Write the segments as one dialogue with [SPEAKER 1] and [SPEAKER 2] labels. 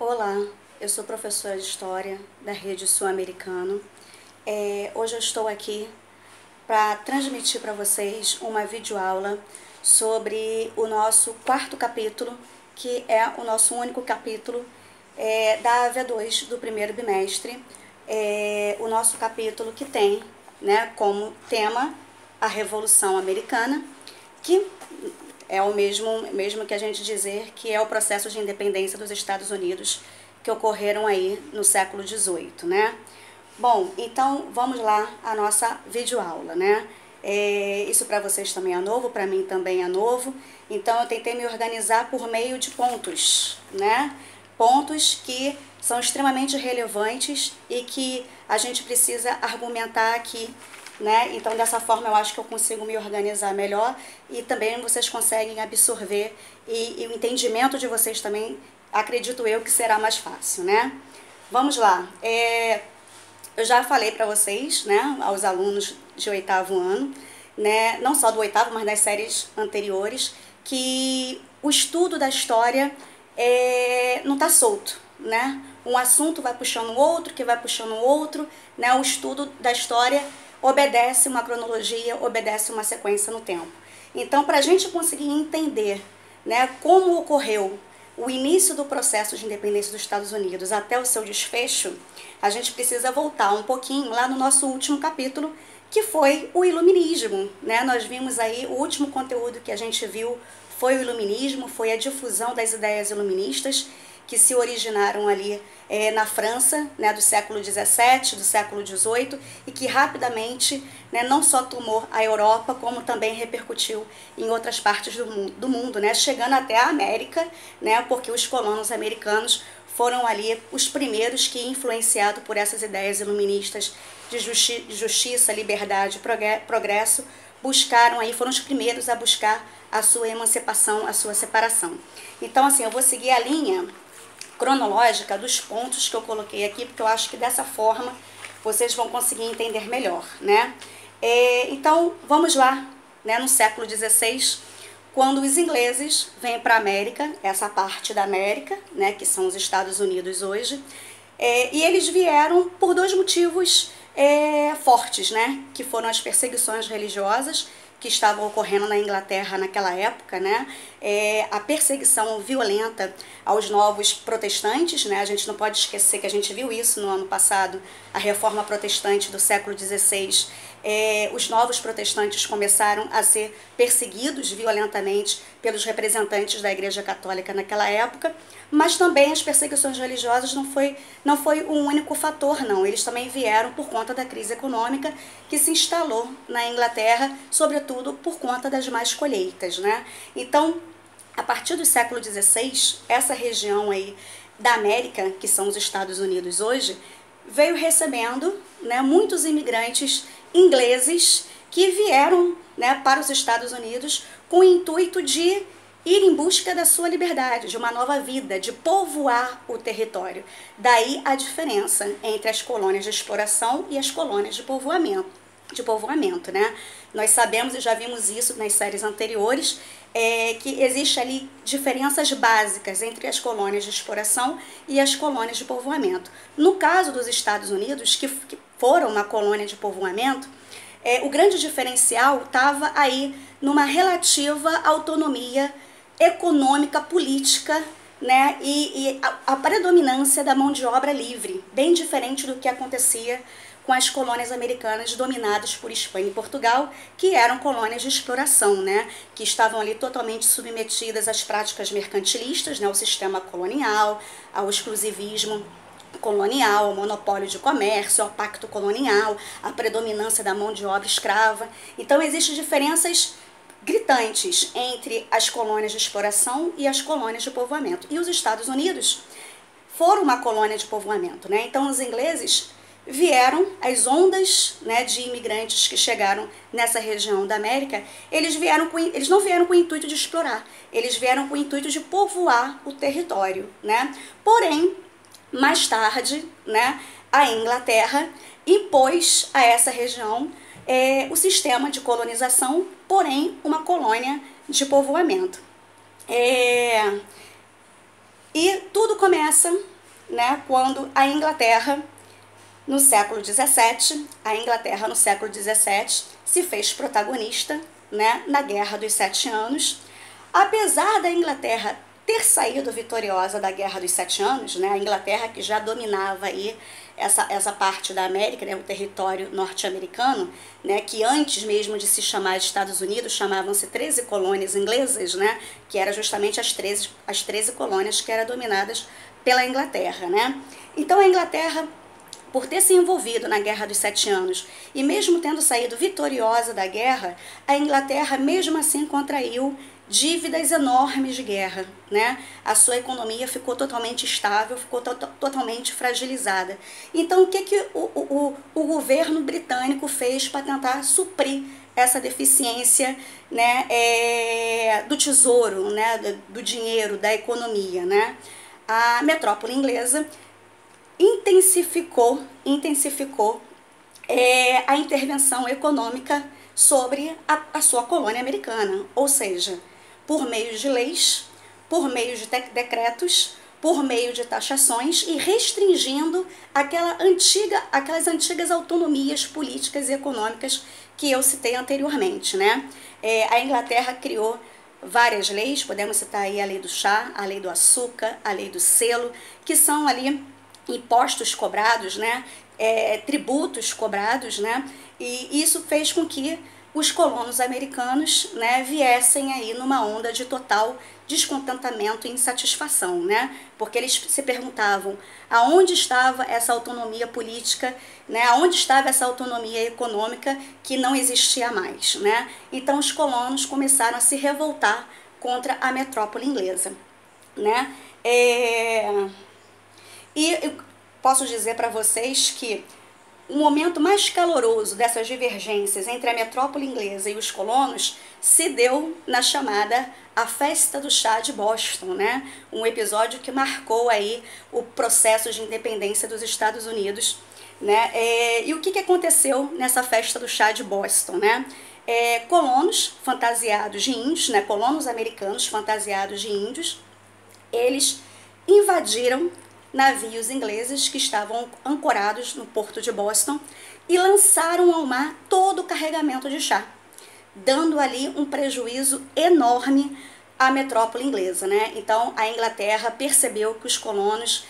[SPEAKER 1] Olá, eu sou professora de História da Rede Sul-Americano. Hoje eu estou aqui para transmitir para vocês uma videoaula sobre o nosso quarto capítulo, que é o nosso único capítulo da AV2 do primeiro bimestre. O nosso capítulo que tem, né, como tema a Revolução Americana, que é o mesmo que a gente dizer que é o processo de independência dos Estados Unidos que ocorreram aí no século XVIII, né? Bom, então vamos lá a nossa videoaula, né? Isso para vocês também é novo, para mim também é novo. Então eu tentei me organizar por meio de pontos, né? Pontos que são extremamente relevantes e que a gente precisa argumentar aqui, né? Então dessa forma eu acho que eu consigo me organizar melhor e também vocês conseguem absorver e o entendimento de vocês também, acredito eu, que será mais fácil, né? Vamos lá. Eu já falei para vocês, né, aos alunos de 8º ano, né, não só do 8º, mas das séries anteriores, que o estudo da história não está solto, né? Um assunto vai puxando o outro, que vai puxando o outro, né? O estudo da história obedece uma cronologia, obedece uma sequência no tempo. Então, para a gente conseguir entender, né, como ocorreu o início do processo de independência dos Estados Unidos até o seu desfecho, a gente precisa voltar um pouquinho lá no nosso último capítulo, que foi o Iluminismo, né? Nós vimos aí, o último conteúdo que a gente viu foi o Iluminismo, foi a difusão das ideias iluministas, que se originaram ali na França, né, do século XVII, do século XVIII, e que rapidamente, né, não só tomou a Europa, como também repercutiu em outras partes do mundo, né, chegando até a América, né, porque os colonos americanos foram ali os primeiros que, influenciados por essas ideias iluministas de justiça, liberdade e progresso, buscaram aí, foram os primeiros a buscar a sua emancipação, a sua separação. Então, assim, eu vou seguir a linha cronológica dos pontos que eu coloquei aqui, porque eu acho que dessa forma vocês vão conseguir entender melhor, né? Então, vamos lá, né, no século XVI, quando os ingleses vêm para a América, essa parte da América, né, que são os Estados Unidos hoje, e eles vieram por dois motivos fortes, né, que foram as perseguições religiosas que estavam ocorrendo na Inglaterra naquela época, né? A perseguição violenta aos novos protestantes, né? A gente não pode esquecer que a gente viu isso no ano passado, a reforma protestante do século XVI. Os novos protestantes começaram a ser perseguidos violentamente pelos representantes da Igreja Católica naquela época, mas também as perseguições religiosas não foi um único fator, não. Eles também vieram por conta da crise econômica que se instalou na Inglaterra, sobretudo por conta das más colheitas, né? Então, a partir do século XVI, essa região aí da América, que são os Estados Unidos hoje, veio recebendo, né, muitos imigrantes ingleses que vieram, né, para os Estados Unidos com o intuito de ir em busca da sua liberdade, de uma nova vida, de povoar o território. Daí a diferença entre as colônias de exploração e as colônias de povoamento, né? Nós sabemos e já vimos isso nas séries anteriores, que existe ali diferenças básicas entre as colônias de exploração e as colônias de povoamento. No caso dos Estados Unidos, que foram uma colônia de povoamento, o grande diferencial estava aí numa relativa autonomia econômica, política, né, e a predominância da mão de obra livre, bem diferente do que acontecia com as colônias americanas dominadas por Espanha e Portugal, que eram colônias de exploração, né, que estavam ali totalmente submetidas às práticas mercantilistas, né, ao sistema colonial, ao exclusivismo colonial, ao monopólio de comércio, ao pacto colonial, à predominância da mão de obra escrava. Então existem diferenças gritantes entre as colônias de exploração e as colônias de povoamento. E os Estados Unidos foram uma colônia de povoamento, né? Então os ingleses vieram, as ondas, né, de imigrantes que chegaram nessa região da América, eles não vieram com o intuito de explorar, eles vieram com o intuito de povoar o território, né? Porém, mais tarde, né, a Inglaterra impôs a essa região o sistema de colonização, porém uma colônia de povoamento. E tudo começa né, quando a Inglaterra, no século XVII, se fez protagonista, né, na Guerra dos Sete Anos. Apesar da Inglaterra ter saído vitoriosa da Guerra dos Sete Anos, né, a Inglaterra que já dominava aí essa parte da América, né, o território norte-americano, né, que antes mesmo de se chamar Estados Unidos, chamavam-se 13 colônias inglesas, né, que eram justamente as 13 colônias que eram dominadas pela Inglaterra, né. Então a Inglaterra, por ter se envolvido na Guerra dos Sete Anos e mesmo tendo saído vitoriosa da guerra, a Inglaterra mesmo assim contraiu dívidas enormes de guerra, né? A sua economia ficou totalmente estável, ficou totalmente fragilizada. Então, o que o governo britânico fez para tentar suprir essa deficiência, né, do tesouro, né, do dinheiro, da economia, né? A metrópole inglesa intensificou a intervenção econômica sobre a sua colônia americana, ou seja, por meio de leis, por meio de decretos, por meio de taxações e restringindo aquelas antigas autonomias políticas e econômicas que eu citei anteriormente, né? A Inglaterra criou várias leis, podemos citar aí a lei do chá, a lei do açúcar, a lei do selo, que são ali impostos cobrados, né? Tributos cobrados, né? E isso fez com que os colonos americanos, né, viessem aí numa onda de total descontentamento e insatisfação, né? Porque eles se perguntavam aonde estava essa autonomia política, né? Aonde estava essa autonomia econômica que não existia mais, né? Então os colonos começaram a se revoltar contra a metrópole inglesa, né? E eu posso dizer para vocês que o momento mais caloroso dessas divergências entre a metrópole inglesa e os colonos se deu na chamada A Festa do Chá de Boston, né? Um episódio que marcou aí o processo de independência dos Estados Unidos, né? E o que aconteceu nessa Festa do Chá de Boston, né? Colonos fantasiados de índios, né? Colonos americanos fantasiados de índios, eles invadiram navios ingleses que estavam ancorados no porto de Boston e lançaram ao mar todo o carregamento de chá, dando ali um prejuízo enorme à metrópole inglesa, né? Então a Inglaterra percebeu que os colonos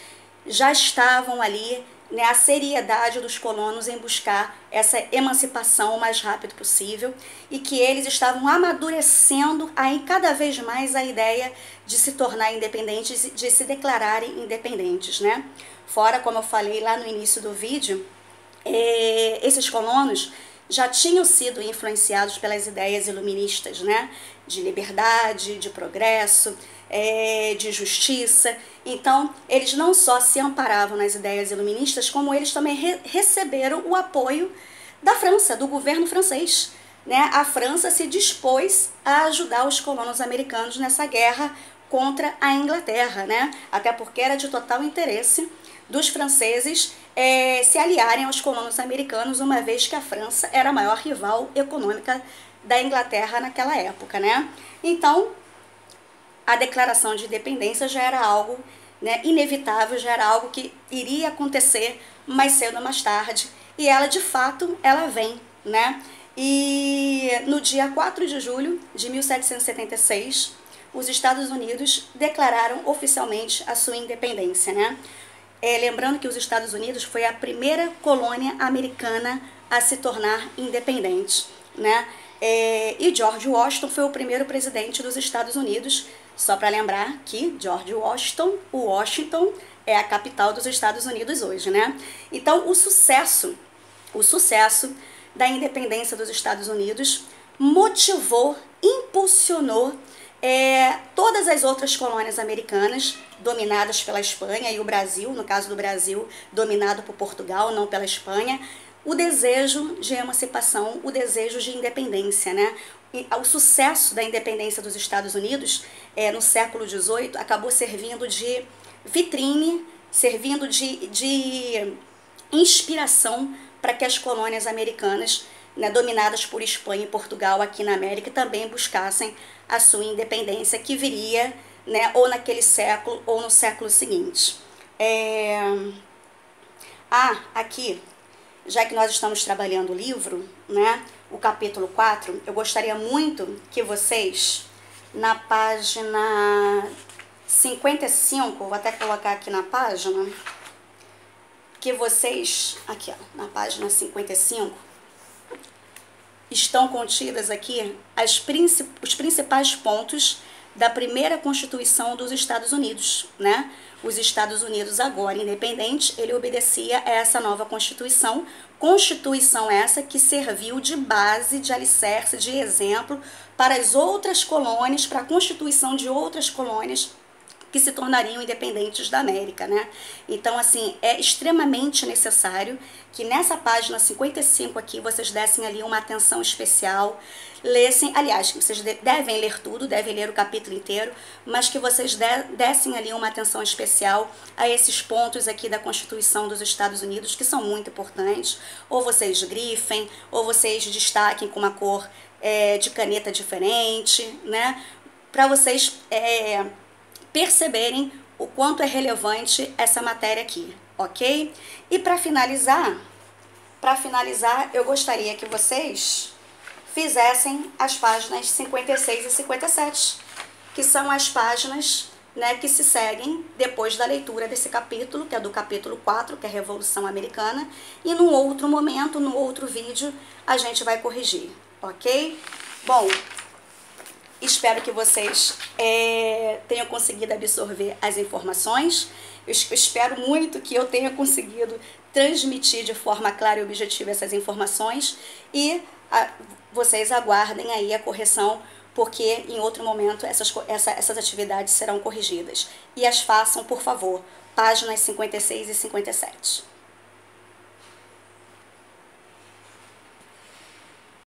[SPEAKER 1] já estavam ali, né, a seriedade dos colonos em buscar essa emancipação o mais rápido possível e que eles estavam amadurecendo aí cada vez mais a ideia de se tornar independentes, de se declararem independentes, né? Fora, como eu falei lá no início do vídeo, esses colonos já tinham sido influenciados pelas ideias iluministas, né? De liberdade, de progresso, de justiça. Então, eles não só se amparavam nas ideias iluministas, como eles também receberam o apoio da França, do governo francês, né? A França se dispôs a ajudar os colonos americanos nessa guerra contra a Inglaterra, né? Até porque era de total interesse dos franceses se aliarem aos colonos americanos, uma vez que a França era a maior rival econômica da Inglaterra naquela época, né? Então, a declaração de independência já era algo, né, inevitável, já era algo que iria acontecer mais cedo ou mais tarde, e ela, de fato, ela vem, né? E no dia 4 de julho de 1776, os Estados Unidos declararam oficialmente a sua independência, né? Lembrando que os Estados Unidos foi a primeira colônia americana a se tornar independente, né? E George Washington foi o primeiro presidente dos Estados Unidos. Só para lembrar que George Washington é a capital dos Estados Unidos hoje, né? Então o sucesso da independência dos Estados Unidos motivou, impulsionou todas as outras colônias americanas dominadas pela Espanha e o Brasil, no caso do Brasil, dominado por Portugal, não pela Espanha, o desejo de emancipação, o desejo de independência, né? E o sucesso da independência dos Estados Unidos no século XVIII acabou servindo de vitrine, servindo de inspiração para que as colônias americanas, né, dominadas por Espanha e Portugal aqui na América, também buscassem a sua independência, que viria, né, ou naquele século ou no século seguinte. Aqui, já que nós estamos trabalhando o livro, né, o capítulo 4, eu gostaria muito que vocês, na página 55, vou até colocar aqui na página, que vocês, aqui ó, na página 55, estão contidas aqui os principais pontos da primeira Constituição dos Estados Unidos, né? Os Estados Unidos, agora independente, ele obedecia a essa nova Constituição. Constituição essa que serviu de base, de alicerce, de exemplo para as outras colônias, para a constituição de outras colônias que se tornariam independentes da América, né? Então, assim, é extremamente necessário que nessa página 55 aqui, vocês dessem ali uma atenção especial, lessem, aliás, vocês devem ler tudo, devem ler o capítulo inteiro, mas que vocês dessem ali uma atenção especial a esses pontos aqui da Constituição dos Estados Unidos, que são muito importantes, ou vocês grifem, ou vocês destaquem com uma cor de caneta diferente, né? Para vocês perceberem o quanto é relevante essa matéria aqui, ok? E para finalizar, eu gostaria que vocês fizessem as páginas 56 e 57, que são as páginas, né, que se seguem depois da leitura desse capítulo, que é do capítulo 4, que é a Revolução Americana, e num outro momento, num outro vídeo, a gente vai corrigir, ok? Bom, espero que vocês tenham conseguido absorver as informações. Eu espero muito que eu tenha conseguido transmitir de forma clara e objetiva essas informações e vocês aguardem aí a correção, porque em outro momento essas atividades serão corrigidas. E as façam, por favor, páginas 56 e 57.